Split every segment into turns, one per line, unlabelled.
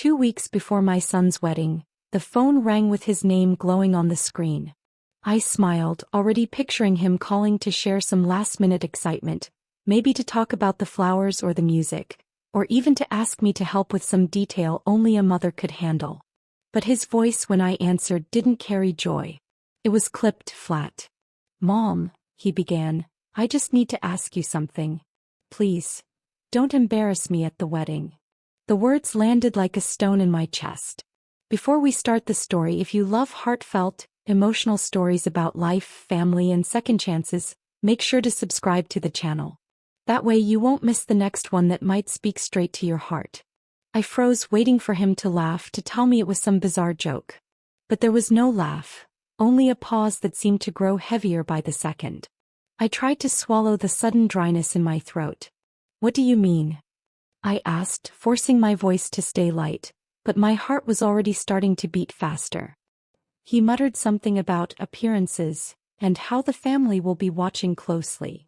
2 weeks before my son's wedding, the phone rang with his name glowing on the screen. I smiled, already picturing him calling to share some last-minute excitement, maybe to talk about the flowers or the music, or even to ask me to help with some detail only a mother could handle. But his voice when I answered didn't carry joy. It was clipped flat. "Mom," he began, "I just need to ask you something. Please, don't embarrass me at the wedding." The words landed like a stone in my chest. Before we start the story, if you love heartfelt, emotional stories about life, family, and second chances, make sure to subscribe to the channel. That way you won't miss the next one that might speak straight to your heart. I froze, waiting for him to laugh, to tell me it was some bizarre joke. But there was no laugh, only a pause that seemed to grow heavier by the second. I tried to swallow the sudden dryness in my throat. "What do you mean?" I asked, forcing my voice to stay light, but my heart was already starting to beat faster. He muttered something about appearances, and how the family will be watching closely.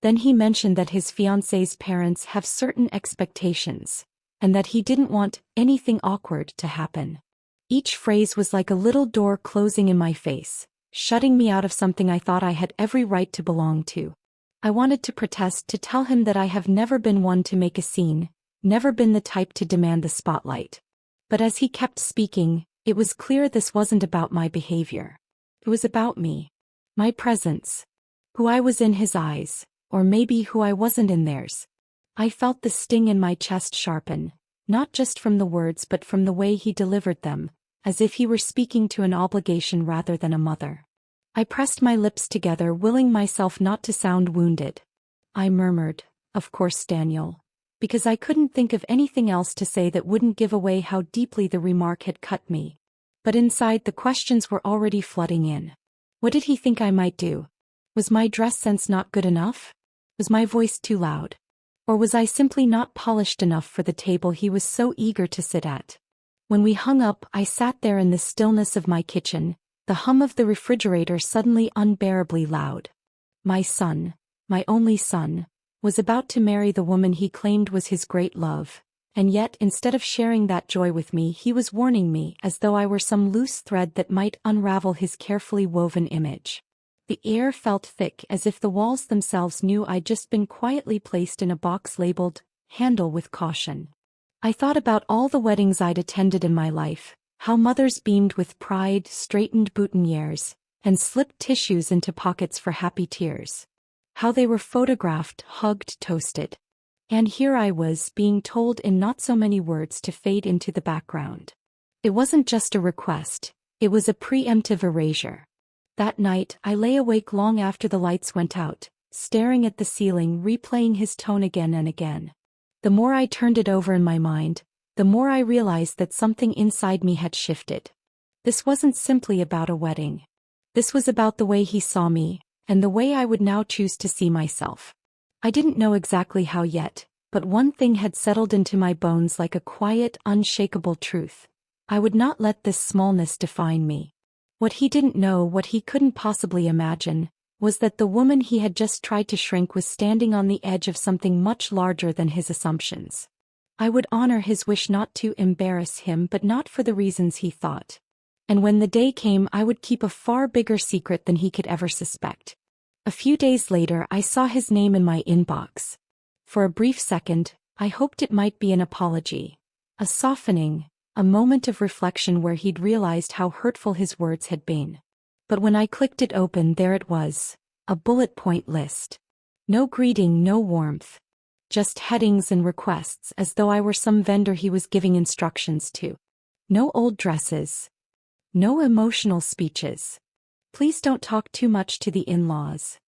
Then he mentioned that his fiancée's parents have certain expectations, and that he didn't want anything awkward to happen. Each phrase was like a little door closing in my face, shutting me out of something I thought I had every right to belong to. I wanted to protest, to tell him that I have never been one to make a scene, never been the type to demand the spotlight. But as he kept speaking, it was clear this wasn't about my behavior. It was about me. My presence. Who I was in his eyes, or maybe who I wasn't in theirs. I felt the sting in my chest sharpen, not just from the words but from the way he delivered them, as if he were speaking to an obligation rather than a mother. I pressed my lips together, willing myself not to sound wounded. I murmured, "Of course, Daniel," because I couldn't think of anything else to say that wouldn't give away how deeply the remark had cut me. But inside, the questions were already flooding in. What did he think I might do? Was my dress sense not good enough? Was my voice too loud? Or was I simply not polished enough for the table he was so eager to sit at? When we hung up, I sat there in the stillness of my kitchen, the hum of the refrigerator suddenly unbearably loud. My son, my only son, was about to marry the woman he claimed was his great love, and yet instead of sharing that joy with me, he was warning me as though I were some loose thread that might unravel his carefully woven image. The air felt thick, as if the walls themselves knew I'd just been quietly placed in a box labeled, "Handle with caution." I thought about all the weddings I'd attended in my life, how mothers beamed with pride, straightened boutonnieres, and slipped tissues into pockets for happy tears. How they were photographed, hugged, toasted. And here I was, being told in not so many words to fade into the background. It wasn't just a request, it was a preemptive erasure. That night, I lay awake long after the lights went out, staring at the ceiling, replaying his tone again and again. The more I turned it over in my mind, the more I realized that something inside me had shifted. This wasn't simply about a wedding. This was about the way he saw me, and the way I would now choose to see myself. I didn't know exactly how yet, but one thing had settled into my bones like a quiet, unshakable truth. I would not let this smallness define me. What he didn't know, what he couldn't possibly imagine, was that the woman he had just tried to shrink was standing on the edge of something much larger than his assumptions. I would honor his wish not to embarrass him, but not for the reasons he thought. And when the day came, I would keep a far bigger secret than he could ever suspect. A few days later, I saw his name in my inbox. For a brief second, I hoped it might be an apology, a softening, a moment of reflection where he'd realized how hurtful his words had been. But when I clicked it open, there it was, a bullet point list. No greeting, no warmth. Just headings and requests, as though I were some vendor he was giving instructions to. No old dresses. No emotional speeches. Please don't talk too much to the in-laws.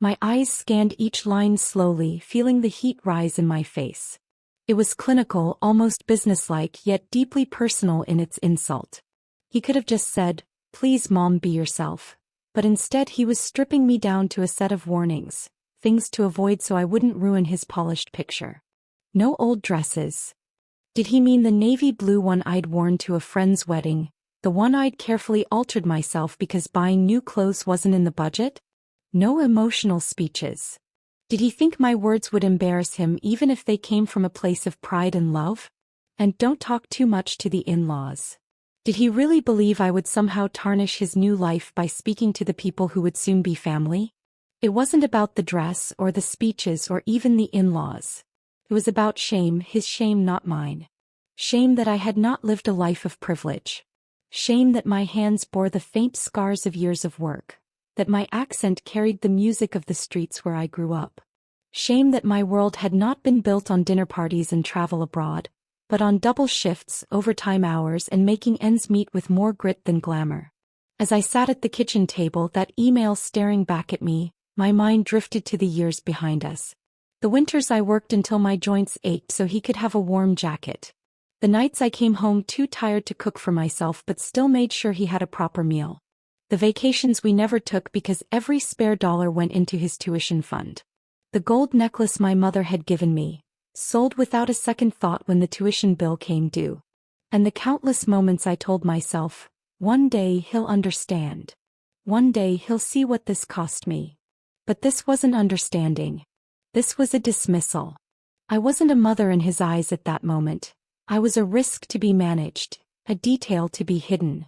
My eyes scanned each line slowly, feeling the heat rise in my face. It was clinical, almost businesslike, yet deeply personal in its insult. He could have just said, "Please, Mom, be yourself." But instead he was stripping me down to a set of warnings, things to avoid so I wouldn't ruin his polished picture. No old dresses. Did he mean the navy blue one I'd worn to a friend's wedding, the one I'd carefully altered myself because buying new clothes wasn't in the budget? No emotional speeches. Did he think my words would embarrass him even if they came from a place of pride and love? And don't talk too much to the in-laws. Did he really believe I would somehow tarnish his new life by speaking to the people who would soon be family? It wasn't about the dress or the speeches or even the in-laws. It was about shame, his shame, not mine. Shame that I had not lived a life of privilege. Shame that my hands bore the faint scars of years of work. That my accent carried the music of the streets where I grew up. Shame that my world had not been built on dinner parties and travel abroad, but on double shifts, overtime hours, and making ends meet with more grit than glamour. As I sat at the kitchen table, that email staring back at me, my mind drifted to the years behind us. The winters I worked until my joints ached so he could have a warm jacket. The nights I came home too tired to cook for myself but still made sure he had a proper meal. The vacations we never took because every spare dollar went into his tuition fund. The gold necklace my mother had given me, sold without a second thought when the tuition bill came due. And the countless moments I told myself, one day he'll understand. One day he'll see what this cost me. But this wasn't understanding. This was a dismissal. I wasn't a mother in his eyes at that moment. I was a risk to be managed, a detail to be hidden.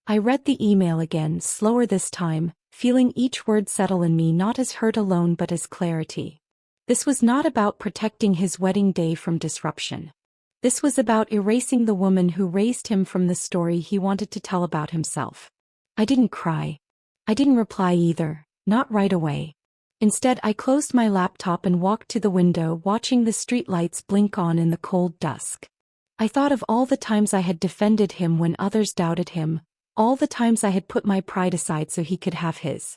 I read the email again, slower this time, feeling each word settle in me not as hurt alone but as clarity. This was not about protecting his wedding day from disruption. This was about erasing the woman who raised him from the story he wanted to tell about himself. I didn't cry. I didn't reply either, not right away. Instead, I closed my laptop and walked to the window, watching the streetlights blink on in the cold dusk. I thought of all the times I had defended him when others doubted him, all the times I had put my pride aside so he could have his.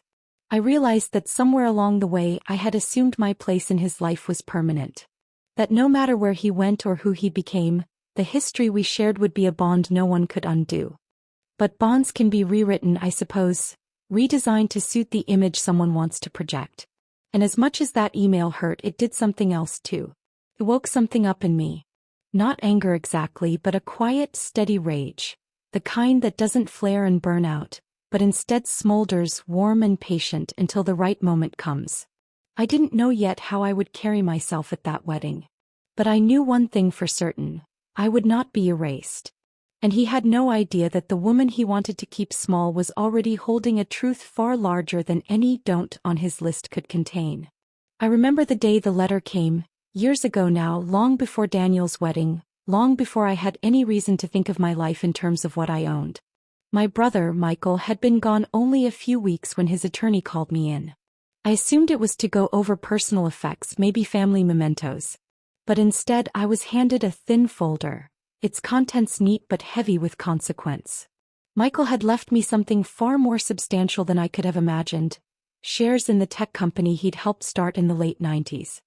I realized that somewhere along the way I had assumed my place in his life was permanent. That no matter where he went or who he became, the history we shared would be a bond no one could undo. But bonds can be rewritten, I suppose, redesigned to suit the image someone wants to project. And as much as that email hurt, it did something else too. It woke something up in me. Not anger exactly, but a quiet, steady rage. The kind that doesn't flare and burn out, but instead smolders, warm and patient until the right moment comes. I didn't know yet how I would carry myself at that wedding. But I knew one thing for certain. I would not be erased. And he had no idea that the woman he wanted to keep small was already holding a truth far larger than any don't on his list could contain. I remember the day the letter came, years ago now, long before Daniel's wedding, long before I had any reason to think of my life in terms of what I owned. My brother, Michael, had been gone only a few weeks when his attorney called me in. I assumed it was to go over personal effects, maybe family mementos. But instead I was handed a thin folder, its contents neat but heavy with consequence. Michael had left me something far more substantial than I could have imagined, shares in the tech company he'd helped start in the late 90s.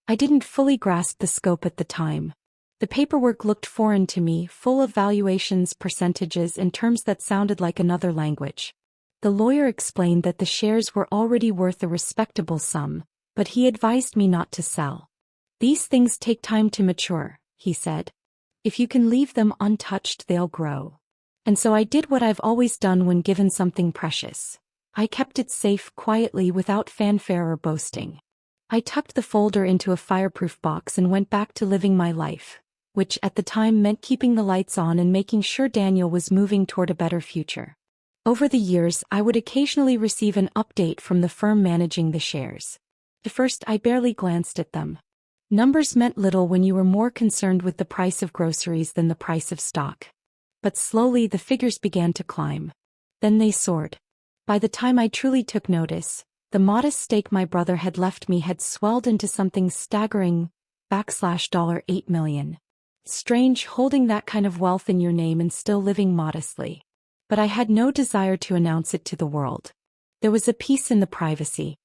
I didn't fully grasp the scope at the time. The paperwork looked foreign to me, full of valuations, percentages, and terms that sounded like another language. The lawyer explained that the shares were already worth a respectable sum, but he advised me not to sell. These things take time to mature, he said. If you can leave them untouched, they'll grow. And so I did what I've always done when given something precious. I kept it safe quietly without fanfare or boasting. I tucked the folder into a fireproof box and went back to living my life, which at the time meant keeping the lights on and making sure Daniel was moving toward a better future. Over the years, I would occasionally receive an update from the firm managing the shares. At first, I barely glanced at them. Numbers meant little when you were more concerned with the price of groceries than the price of stock. But slowly the figures began to climb. Then they soared. By the time I truly took notice, the modest stake my brother had left me had swelled into something staggering, $8 million. Strange holding that kind of wealth in your name and still living modestly. But I had no desire to announce it to the world. There was a peace in the privacy.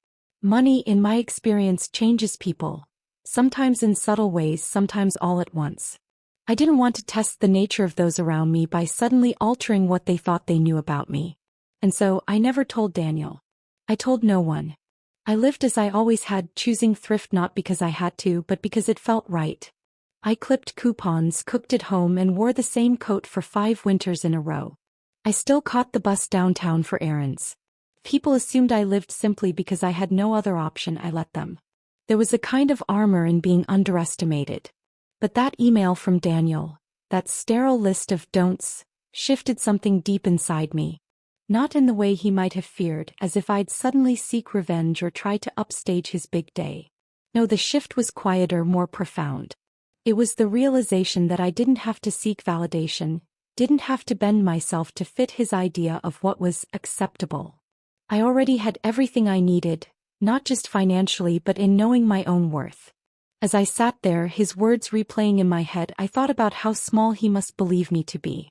Money, in my experience, changes people. Sometimes in subtle ways, sometimes all at once. I didn't want to test the nature of those around me by suddenly altering what they thought they knew about me. And so, I never told Daniel. I told no one. I lived as I always had, choosing thrift not because I had to, but because it felt right. I clipped coupons, cooked at home, and wore the same coat for 5 winters in a row. I still caught the bus downtown for errands. People assumed I lived simply because I had no other option. I let them. There was a kind of armor in being underestimated. But that email from Daniel, that sterile list of don'ts, shifted something deep inside me. Not in the way he might have feared, as if I'd suddenly seek revenge or try to upstage his big day. No, the shift was quieter, more profound. It was the realization that I didn't have to seek validation, didn't have to bend myself to fit his idea of what was acceptable. I already had everything I needed, not just financially but in knowing my own worth. As I sat there, his words replaying in my head, I thought about how small he must believe me to be.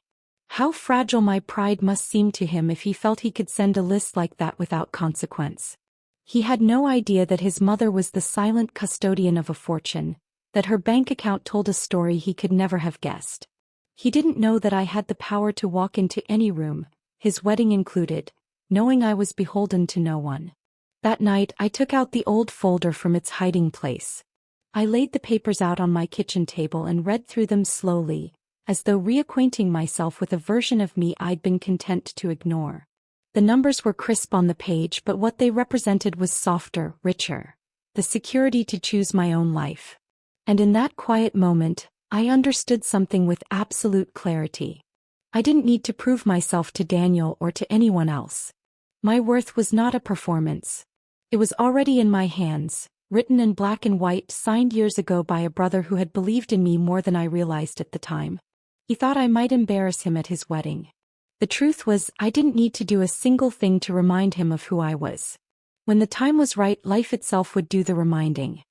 How fragile my pride must seem to him if he felt he could send a list like that without consequence. He had no idea that his mother was the silent custodian of a fortune, that her bank account told a story he could never have guessed. He didn't know that I had the power to walk into any room, his wedding included, knowing I was beholden to no one. That night, I took out the old folder from its hiding place. I laid the papers out on my kitchen table and read through them slowly, as though reacquainting myself with a version of me I'd been content to ignore. The numbers were crisp on the page, but what they represented was softer, richer. The security to choose my own life. And in that quiet moment, I understood something with absolute clarity. I didn't need to prove myself to Daniel or to anyone else. My worth was not a performance. It was already in my hands, written in black and white, signed years ago by a brother who had believed in me more than I realized at the time. He thought I might embarrass him at his wedding. The truth was, I didn't need to do a single thing to remind him of who I was. When the time was right, life itself would do the reminding.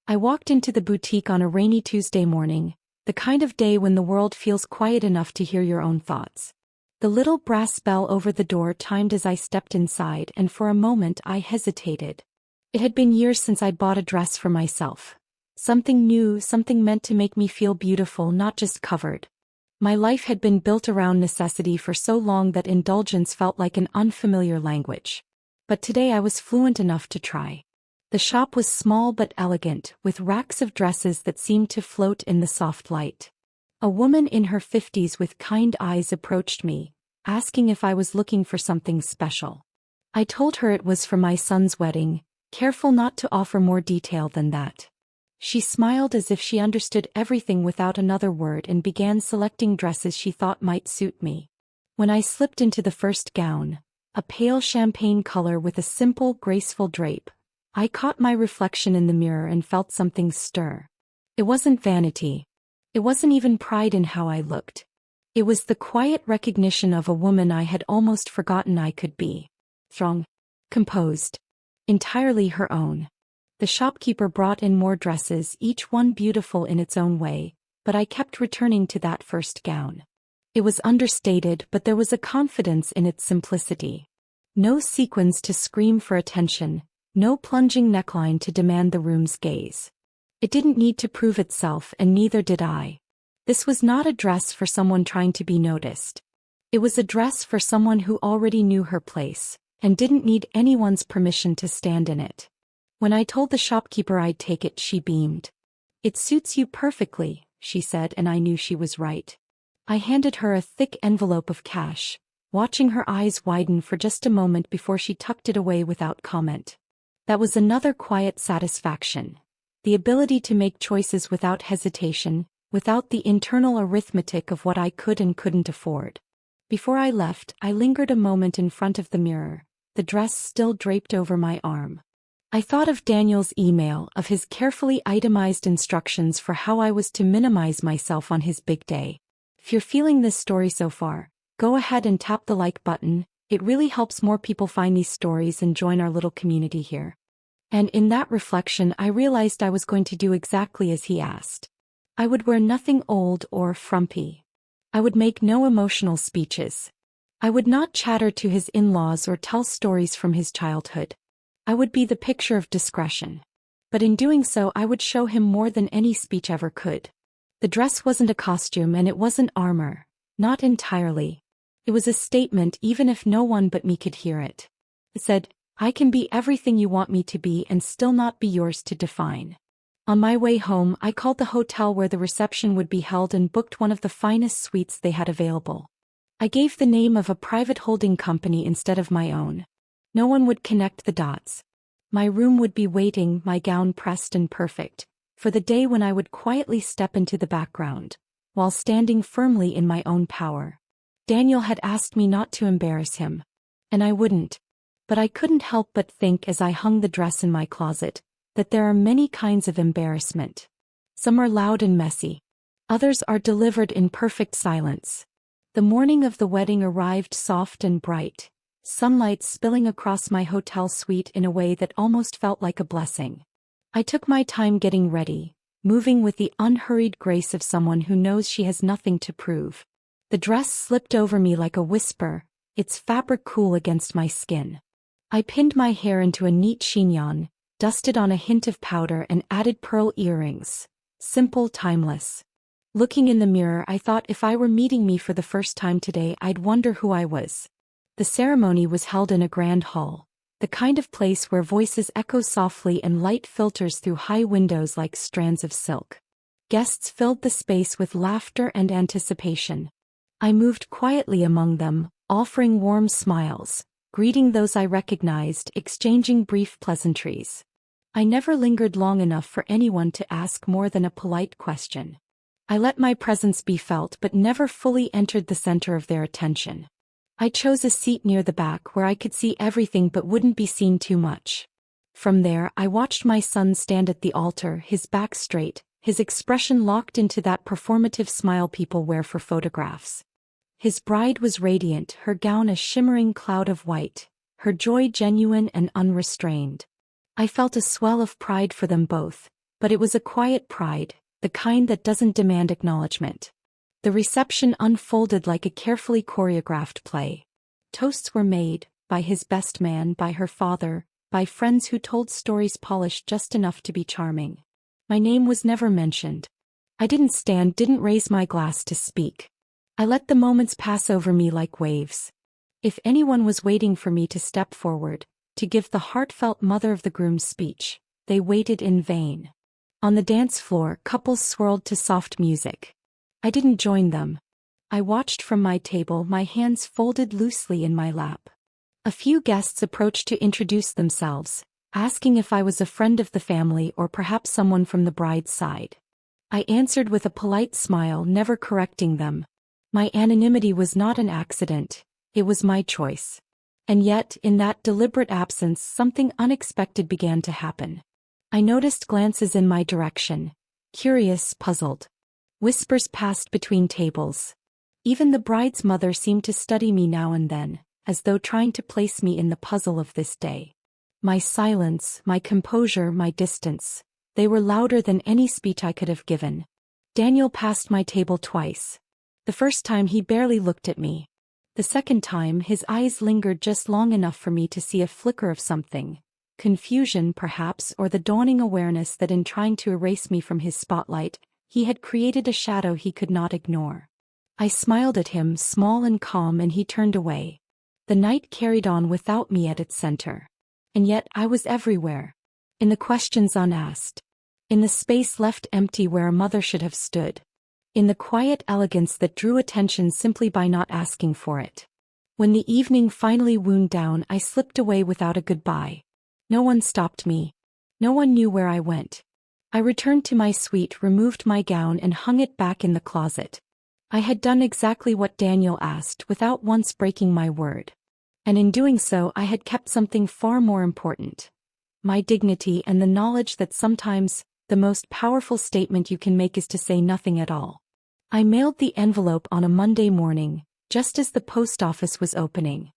I walked into the boutique on a rainy Tuesday morning, the kind of day when the world feels quiet enough to hear your own thoughts. The little brass bell over the door timed as I stepped inside, and for a moment I hesitated. It had been years since I'd bought a dress for myself. Something new, something meant to make me feel beautiful, not just covered. My life had been built around necessity for so long that indulgence felt like an unfamiliar language. But today I was fluent enough to try. The shop was small but elegant, with racks of dresses that seemed to float in the soft light. A woman in her 50s with kind eyes approached me, asking if I was looking for something special. I told her it was for my son's wedding, careful not to offer more detail than that. She smiled as if she understood everything without another word and began selecting dresses she thought might suit me. When I slipped into the first gown, a pale champagne color with a simple, graceful drape, I caught my reflection in the mirror and felt something stir. It wasn't vanity. It wasn't even pride in how I looked. It was the quiet recognition of a woman I had almost forgotten I could be. Strong. Composed. Entirely her own. The shopkeeper brought in more dresses, each one beautiful in its own way, but I kept returning to that first gown. It was understated, but there was a confidence in its simplicity. No sequins to scream for attention, no plunging neckline to demand the room's gaze. It didn't need to prove itself, and neither did I. This was not a dress for someone trying to be noticed. It was a dress for someone who already knew her place, and didn't need anyone's permission to stand in it. When I told the shopkeeper I'd take it, she beamed. "It suits you perfectly," she said, and I knew she was right. I handed her a thick envelope of cash, watching her eyes widen for just a moment before she tucked it away without comment. That was another quiet satisfaction. The ability to make choices without hesitation, without the internal arithmetic of what I could and couldn't afford. Before I left, I lingered a moment in front of the mirror, the dress still draped over my arm. I thought of Daniel's email, of his carefully itemized instructions for how I was to minimize myself on his big day. If you're feeling this story so far, go ahead and tap the like button. It really helps more people find these stories and join our little community here. And in that reflection, I realized I was going to do exactly as he asked. I would wear nothing old or frumpy. I would make no emotional speeches. I would not chatter to his in-laws or tell stories from his childhood. I would be the picture of discretion. But in doing so, I would show him more than any speech ever could. The dress wasn't a costume and it wasn't armor. Not entirely. It was a statement, even if no one but me could hear it. It said, "I can be everything you want me to be and still not be yours to define." On my way home, I called the hotel where the reception would be held and booked one of the finest suites they had available. I gave the name of a private holding company instead of my own. No one would connect the dots. My room would be waiting, my gown pressed and perfect, for the day when I would quietly step into the background, while standing firmly in my own power. Daniel had asked me not to embarrass him. And I wouldn't. But I couldn't help but think as I hung the dress in my closet, that there are many kinds of embarrassment. Some are loud and messy. Others are delivered in perfect silence. The morning of the wedding arrived soft and bright, sunlight spilling across my hotel suite in a way that almost felt like a blessing. I took my time getting ready, moving with the unhurried grace of someone who knows she has nothing to prove. The dress slipped over me like a whisper, its fabric cool against my skin. I pinned my hair into a neat chignon, dusted on a hint of powder and added pearl earrings. Simple, timeless. Looking in the mirror, I thought if I were meeting me for the first time today, I'd wonder who I was. The ceremony was held in a grand hall, the kind of place where voices echo softly and light filters through high windows like strands of silk. Guests filled the space with laughter and anticipation. I moved quietly among them, offering warm smiles, greeting those I recognized, exchanging brief pleasantries. I never lingered long enough for anyone to ask more than a polite question. I let my presence be felt but never fully entered the center of their attention. I chose a seat near the back where I could see everything but wouldn't be seen too much. From there, I watched my son stand at the altar, his back straight, his expression locked into that performative smile people wear for photographs. His bride was radiant, her gown a shimmering cloud of white, her joy genuine and unrestrained. I felt a swell of pride for them both, but it was a quiet pride, the kind that doesn't demand acknowledgement. The reception unfolded like a carefully choreographed play. Toasts were made, by his best man, by her father, by friends who told stories polished just enough to be charming. My name was never mentioned. I didn't raise my glass to speak. I let the moments pass over me like waves. If anyone was waiting for me to step forward, to give the heartfelt mother of the groom speech, they waited in vain. On the dance floor, couples swirled to soft music. I didn't join them. I watched from my table, my hands folded loosely in my lap. A few guests approached to introduce themselves, asking if I was a friend of the family or perhaps someone from the bride's side. I answered with a polite smile, never correcting them. My anonymity was not an accident, it was my choice. And yet, in that deliberate absence, something unexpected began to happen. I noticed glances in my direction, curious, puzzled. Whispers passed between tables. Even the bride's mother seemed to study me now and then, as though trying to place me in the puzzle of this day. My silence, my composure, my distance, they were louder than any speech I could have given. Daniel passed my table twice. The first time he barely looked at me. The second time his eyes lingered just long enough for me to see a flicker of something. Confusion perhaps, or the dawning awareness that in trying to erase me from his spotlight, he had created a shadow he could not ignore. I smiled at him, small and calm, and he turned away. The night carried on without me at its center. And yet I was everywhere. In the questions unasked. In the space left empty where a mother should have stood. In the quiet elegance that drew attention simply by not asking for it. When the evening finally wound down, I slipped away without a goodbye. No one stopped me. No one knew where I went. I returned to my suite, removed my gown and hung it back in the closet. I had done exactly what Daniel asked without once breaking my word. And in doing so I had kept something far more important. My dignity and the knowledge that sometimes, the most powerful statement you can make is to say nothing at all. I mailed the envelope on a Monday morning, just as the post office was opening.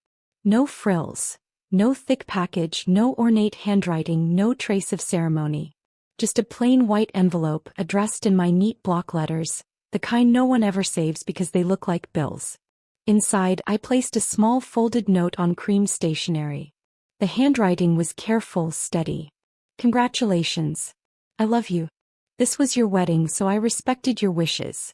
No frills. No thick package, no ornate handwriting, no trace of ceremony. Just a plain white envelope addressed in my neat block letters, the kind no one ever saves because they look like bills. Inside, I placed a small folded note on cream stationery. The handwriting was careful, steady. Congratulations. I love you. This was your wedding, so I respected your wishes.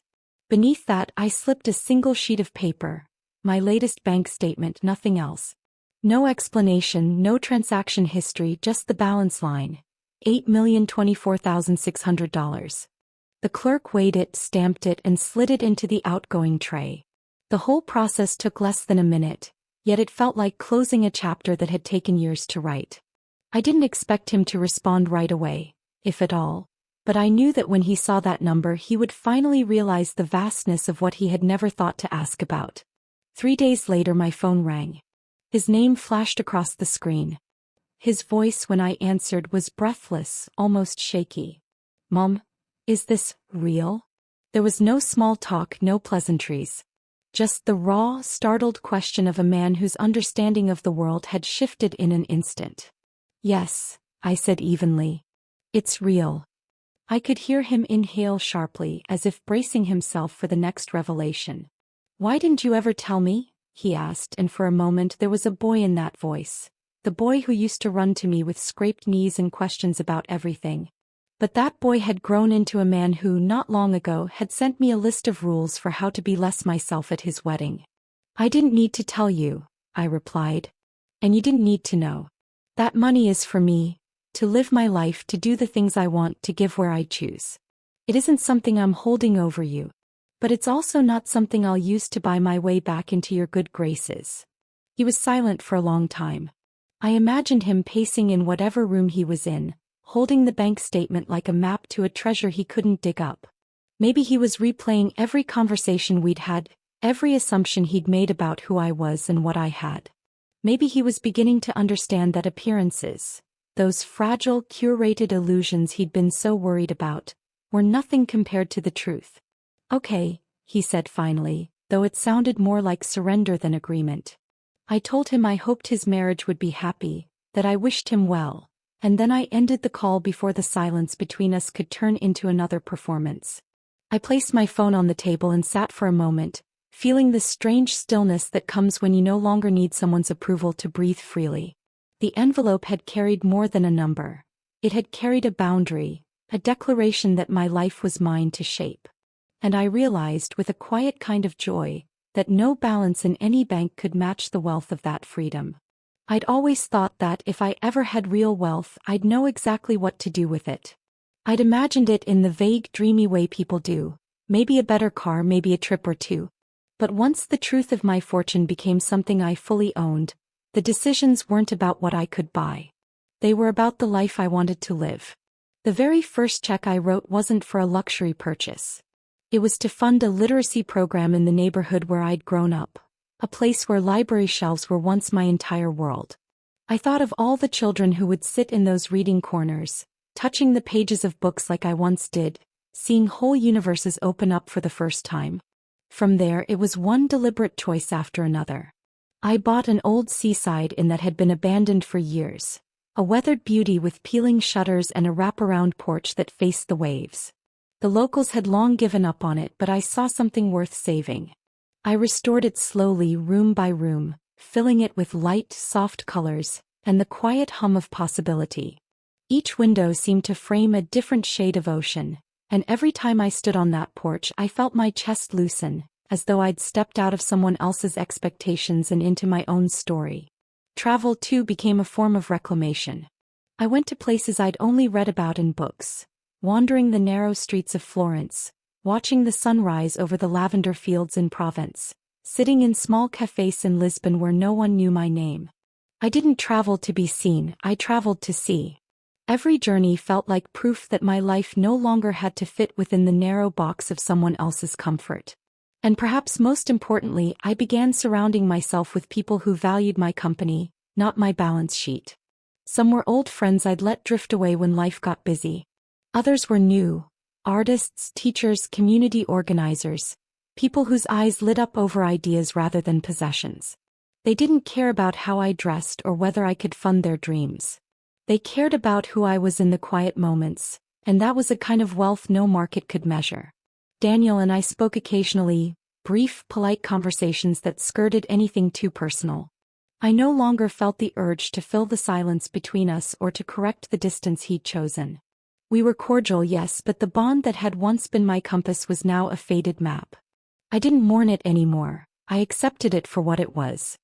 Beneath that, I slipped a single sheet of paper. My latest bank statement, nothing else. No explanation, no transaction history, just the balance line. $8,024,600. The clerk weighed it, stamped it, and slid it into the outgoing tray. The whole process took less than a minute, yet it felt like closing a chapter that had taken years to write. I didn't expect him to respond right away, if at all. But I knew that when he saw that number he would finally realize the vastness of what he had never thought to ask about. 3 days later my phone rang. His name flashed across the screen. His voice when I answered was breathless, almost shaky. "Mom, is this real?" There was no small talk, no pleasantries. Just the raw, startled question of a man whose understanding of the world had shifted in an instant. "Yes," I said evenly. "It's real." I could hear him inhale sharply, as if bracing himself for the next revelation. "Why didn't you ever tell me?" he asked, and for a moment there was a boy in that voice. The boy who used to run to me with scraped knees and questions about everything. But that boy had grown into a man who, not long ago, had sent me a list of rules for how to be less myself at his wedding. "I didn't need to tell you," I replied. "And you didn't need to know. That money is for me, to live my life, to do the things I want, to give where I choose. It isn't something I'm holding over you. But it's also not something I'll use to buy my way back into your good graces." He was silent for a long time. I imagined him pacing in whatever room he was in, holding the bank statement like a map to a treasure he couldn't dig up. Maybe he was replaying every conversation we'd had, every assumption he'd made about who I was and what I had. Maybe he was beginning to understand that appearances, those fragile, curated illusions he'd been so worried about, were nothing compared to the truth. "Okay," he said finally, though it sounded more like surrender than agreement. I told him I hoped his marriage would be happy, that I wished him well, and then I ended the call before the silence between us could turn into another performance. I placed my phone on the table and sat for a moment, feeling the strange stillness that comes when you no longer need someone's approval to breathe freely. The envelope had carried more than a number. It had carried a boundary, a declaration that my life was mine to shape. And I realized with a quiet kind of joy that no balance in any bank could match the wealth of that freedom. I'd always thought that if I ever had real wealth, I'd know exactly what to do with it. I'd imagined it in the vague, dreamy way people do, maybe a better car, maybe a trip or two. But once the truth of my fortune became something I fully owned, the decisions weren't about what I could buy. They were about the life I wanted to live. The very first check I wrote wasn't for a luxury purchase. It was to fund a literacy program in the neighborhood where I'd grown up, a place where library shelves were once my entire world. I thought of all the children who would sit in those reading corners, touching the pages of books like I once did, seeing whole universes open up for the first time. From there it was one deliberate choice after another. I bought an old seaside inn that had been abandoned for years, a weathered beauty with peeling shutters and a wraparound porch that faced the waves. The locals had long given up on it, but I saw something worth saving. I restored it slowly, room by room, filling it with light, soft colors, and the quiet hum of possibility. Each window seemed to frame a different shade of ocean, and every time I stood on that porch I felt my chest loosen, as though I'd stepped out of someone else's expectations and into my own story. Travel, too, became a form of reclamation. I went to places I'd only read about in books, wandering the narrow streets of Florence, watching the sun rise over the lavender fields in Provence, sitting in small cafes in Lisbon where no one knew my name. I didn't travel to be seen, I traveled to see. Every journey felt like proof that my life no longer had to fit within the narrow box of someone else's comfort. And perhaps most importantly, I began surrounding myself with people who valued my company, not my balance sheet. Some were old friends I'd let drift away when life got busy. Others were new, artists, teachers, community organizers, people whose eyes lit up over ideas rather than possessions. They didn't care about how I dressed or whether I could fund their dreams. They cared about who I was in the quiet moments, and that was a kind of wealth no market could measure. Daniel and I spoke occasionally, brief, polite conversations that skirted anything too personal. I no longer felt the urge to fill the silence between us or to correct the distance he'd chosen. We were cordial, yes, but the bond that had once been my compass was now a faded map. I didn't mourn it anymore, I accepted it for what it was.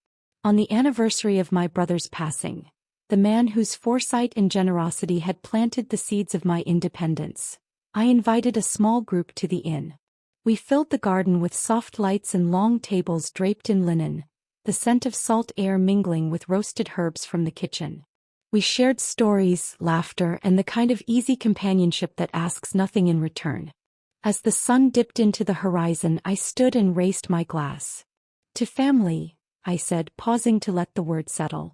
On the anniversary of my brother's passing, the man whose foresight and generosity had planted the seeds of my independence, I invited a small group to the inn. We filled the garden with soft lights and long tables draped in linen, the scent of salt air mingling with roasted herbs from the kitchen. We shared stories, laughter, and the kind of easy companionship that asks nothing in return. As the sun dipped into the horizon, I stood and raised my glass. To family, I said, pausing to let the word settle.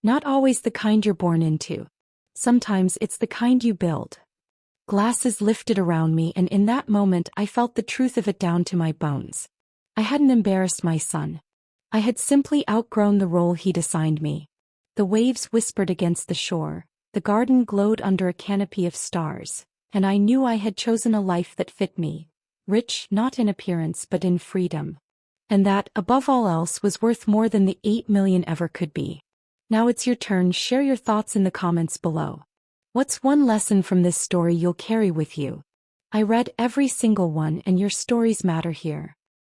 Not always the kind you're born into. Sometimes it's the kind you build. Glasses lifted around me, and in that moment I felt the truth of it down to my bones. I hadn't embarrassed my son. I had simply outgrown the role he'd assigned me. The waves whispered against the shore, the garden glowed under a canopy of stars, and I knew I had chosen a life that fit me, rich not in appearance but in freedom. And that, above all else, was worth more than the 8 million ever could be. Now it's your turn. Share your thoughts in the comments below. What's one lesson from this story you'll carry with you? I read every single one, and your stories matter here.